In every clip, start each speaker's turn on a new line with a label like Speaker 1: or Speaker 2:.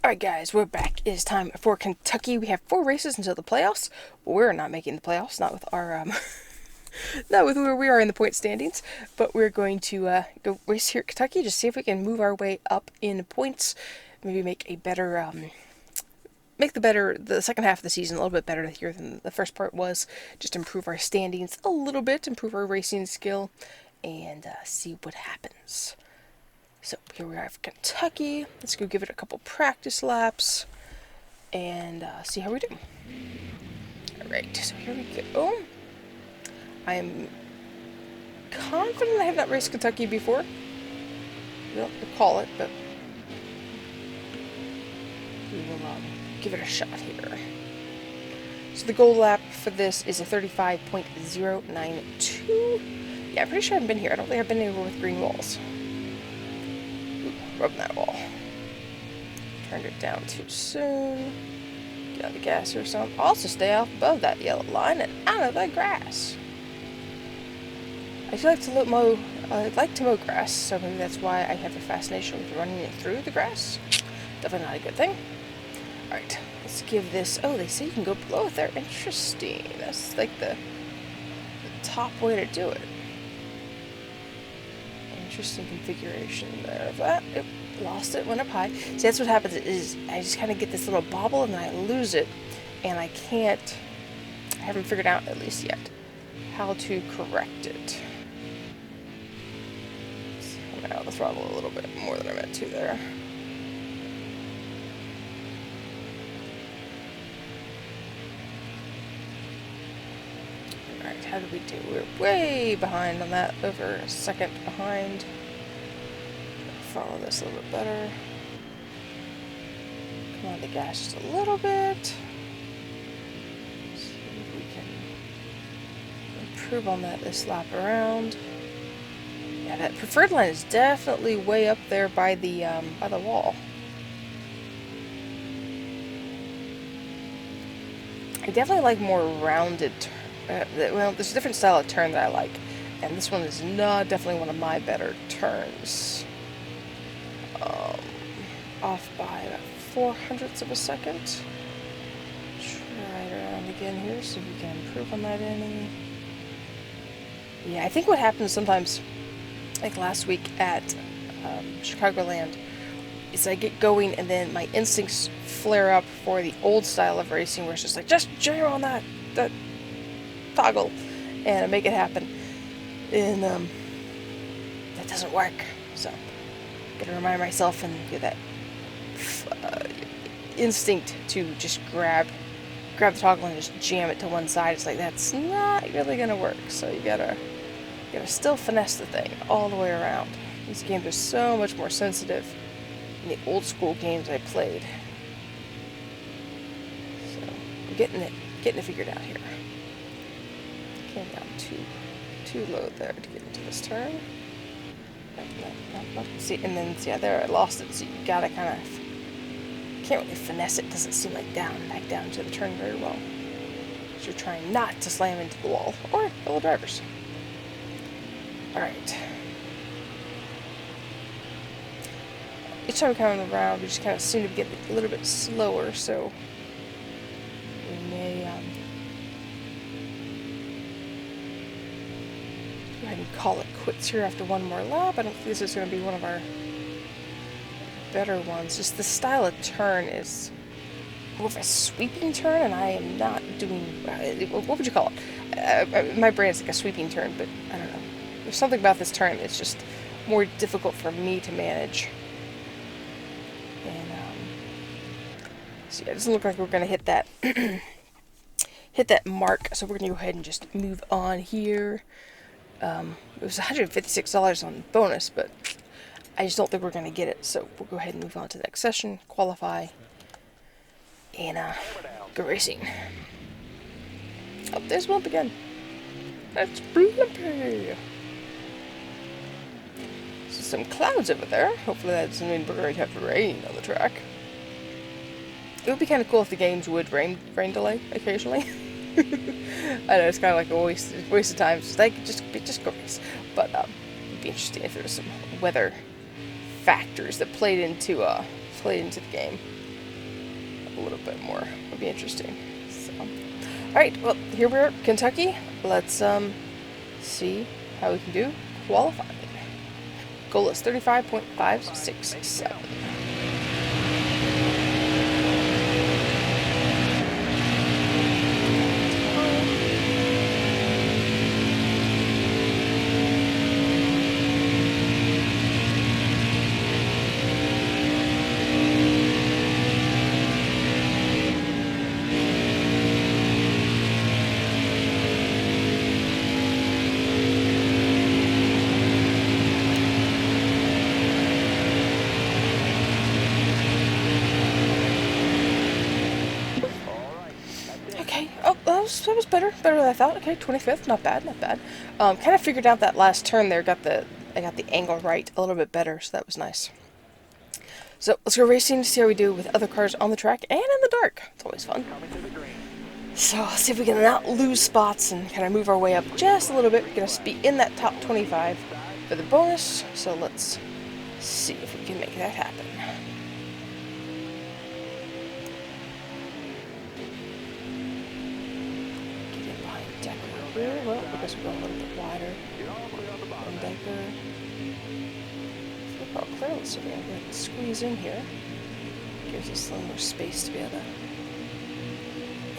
Speaker 1: Alright guys, we're back. It is time for Kentucky. We have 4 races until the playoffs. We're not making the playoffs, not with our, not with where we are in the point standings, but we're going to go race here at Kentucky, just see if we can move our way up in points, maybe make a better, the second half of the season a little bit better here than the first part was, just improve our standings a little bit, improve our racing skill, and see what happens. So here we are for Kentucky. Let's go give it a couple practice laps and see how we do. Alright, so here we go. I am confident I have not raced Kentucky before. I don't recall it, but we will give it a shot here. So the goal lap for this is a 35.092. Yeah, I'm pretty sure I haven't been here. I don't think I've been anywhere with green walls. Rubbing that wall. Turned it down too soon. Get out the gas or something. Also stay off above that yellow line and out of the grass. I like to mow grass, so maybe that's why I have a fascination with running it through the grass. Definitely not a good thing. Alright, let's give this... Oh, they say you can go below it there. Interesting. That's like the top way to do it. Interesting configuration there of that. Yep, lost it, went up high. See, that's what happens is I just kind of get this little bobble and then I lose it, and I haven't figured out, at least yet, how to correct it. So I'm out of the throttle a little bit more than I meant to there. Alright, how did we do? We're way behind on that, over a second behind. Follow this a little bit better. Come on the gas just a little bit. See if we can improve on that this lap around. Yeah, that preferred line is definitely way up there by the wall. I definitely like more rounded well, there's a different style of turn that I like, and this one is definitely one of my better turns. Off by about 0.04 of a second. Try it around again here, see if we can improve on that any. Yeah, I think what happens sometimes, like last week at Chicagoland, is I get going and then my instincts flare up for the old style of racing, where it's just like, just jam on that toggle and make it happen, and that doesn't work. So gotta remind myself and get that instinct to just grab the toggle and just jam it to one side. It's like, that's not really gonna work. So you gotta still finesse the thing all the way around. These games are so much more sensitive than the old school games I played. So I'm getting it figured out here. Came down too low there to get into this turn. See, and then yeah, there I lost it. So you gotta kind of can't really finesse it. Doesn't seem like back down to the turn very well. So you're trying not to slam into the wall or fellow drivers. All right. Each time we come around, we just kind of seem to get a little bit slower. So we may go ahead and call it quits here after one more lap. I don't think this is going to be one of our better ones. Just the style of turn is more of a sweeping turn, and I am not doing... what would you call it? My brain is like a sweeping turn, but I don't know. There's something about this turn that's just more difficult for me to manage. And so yeah, it doesn't look like we're going to hit that hit that mark, so we're going to go ahead and just move on here. It was $156 on bonus, but I just don't think we're going to get it, so we'll go ahead and move on to the next session, qualify, and go racing. Oh, there's Blimp again. That's Blimpy. So some clouds over there. Hopefully that doesn't mean we're going to have rain on the track. It would be kind of cool if the games would rain delay occasionally. I know it's kind of like a waste of time. So they could just go race, but it'd be interesting if there was some weather factors that played into the game. a little bit more. It'll be interesting. So, all right, well, here we're at Kentucky. Let's see how we can do qualifying. Goal is 35.567. Okay, oh, that was better than I thought. Okay, 25th, not bad, not bad. Kind of figured out that last turn there, I got the angle right a little bit better, so that was nice. So let's go racing to see how we do with other cars on the track and in the dark. It's always fun. So let's see if we can not lose spots and kind of move our way up just a little bit. We're going to be in that top 25 for the bonus, so let's see if we can make that happen. Well, because we're going a little bit wider. And Decker. We're probably clear. So we're going to go ahead and squeeze in here. Gives us a little more space to be able to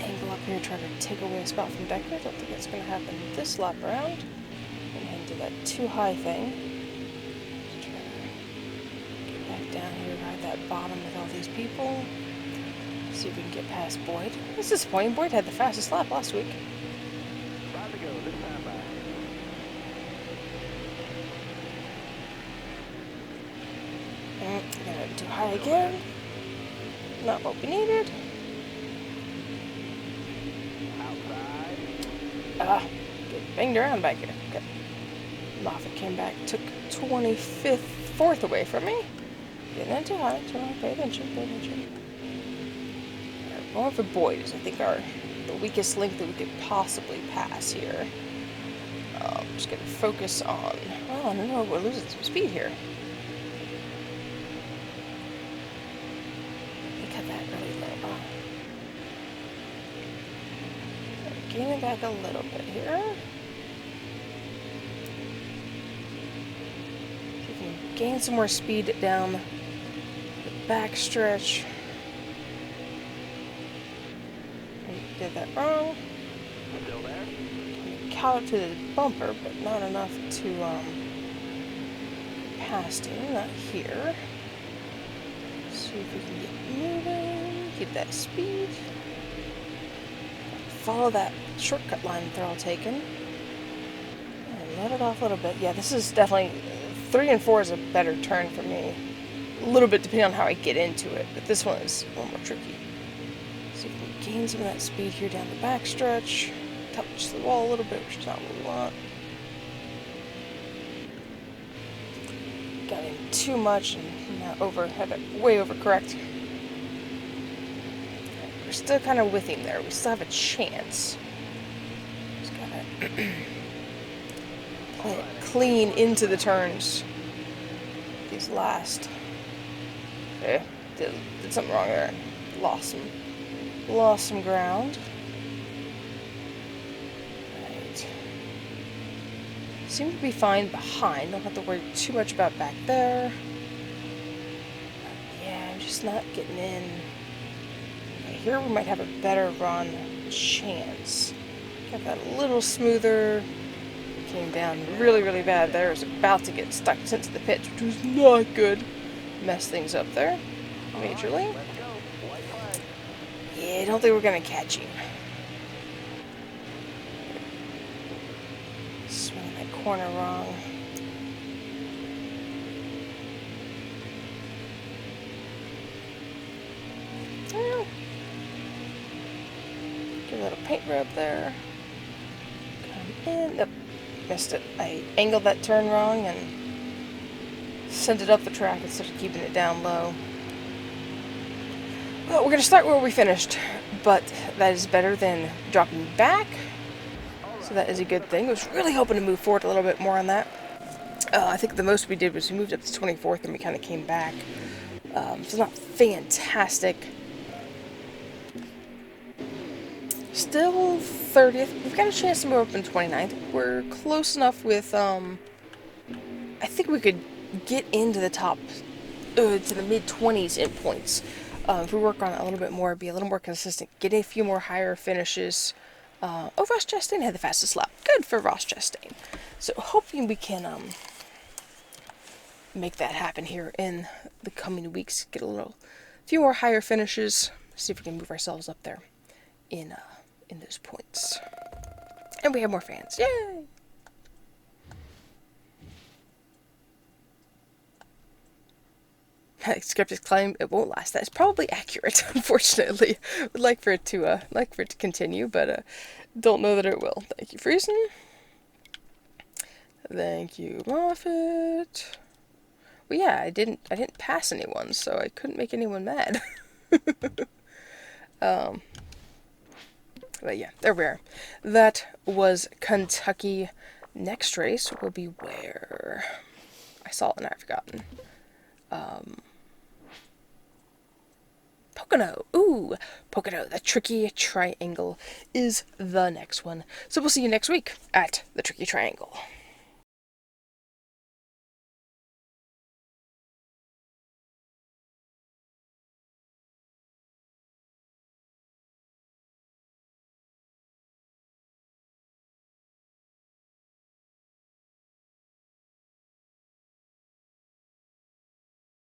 Speaker 1: angle up here, try to take away a spot from Decker. I don't think that's going to happen this lap around. And head to that too high thing. Try to get back down here, ride that bottom with all these people. See if we can get past Boyd. It's disappointing. Boyd had the fastest lap last week. Too high again. Not what we needed. Get banged around back here. Okay. Moffat came back, took 25th, 4th away from me. Getting in too high. Pay attention, pay attention. Alright, going for Boyd is, I think, the weakest link that we could possibly pass here. Just gonna focus on. Oh no, we're losing some speed here. Gaining back a little bit here. So we can gain some more speed down the back stretch. I did that wrong.
Speaker 2: Still there?
Speaker 1: Caught up to the bumper, but not enough to past him. Not here. See if we can get moving. Keep that speed. Follow that shortcut line that they're all taking. And let it off a little bit. Yeah, this is definitely 3 and 4 is a better turn for me. A little bit depending on how I get into it, but this one is a little more tricky. See if we can gain some of that speed here down the back stretch. Touch the wall a little bit, which is not what we want. Got in too much and had to way overcorrect. We're still kind of with him there. We still have a chance. Just gotta play it clean into the turns. These last. Did something wrong there. Lost some ground. Right. Seem to be fine behind. Don't have to worry too much about back there. Yeah, I'm just not getting in. Here we might have a better run chance. Got that a little smoother. Came down really, really bad there. Was about to get stuck into the pit, which was not good. Messed things up there, majorly. Yeah, I don't think we're gonna catch him. Swing that corner wrong. Give a little paint rub there. Come in. Nope, missed it. I angled that turn wrong and sent it up the track instead of keeping it down low. Well, we're going to start where we finished, but that is better than dropping back. So that is a good thing. I was really hoping to move forward a little bit more on that. I think the most we did was we moved up to 24th and we kind of came back. So it's not fantastic. Still 30th. We've got a chance to move up in 29th. We're close enough with, I think we could get into the top, to the mid-20s in points. If we work on it a little bit more, be a little more consistent, get a few more higher finishes. Oh, Ross Chastain had the fastest lap. Good for Ross Chastain. So hoping we can make that happen here in the coming weeks. Get a few more higher finishes. See if we can move ourselves up there in those points. And we have more fans. Yay! Skeptics claim it won't last. That's probably accurate, unfortunately. Would like for it to continue, but don't know that it will. Thank you, Friesen. Thank you, Moffat. Well, yeah, I didn't pass anyone, so I couldn't make anyone mad. But yeah, there we are. That was Kentucky. Next race will be where? I saw it and I've forgotten. Pocono. Ooh, Pocono. The Tricky Triangle is the next one. So we'll see you next week at the Tricky Triangle.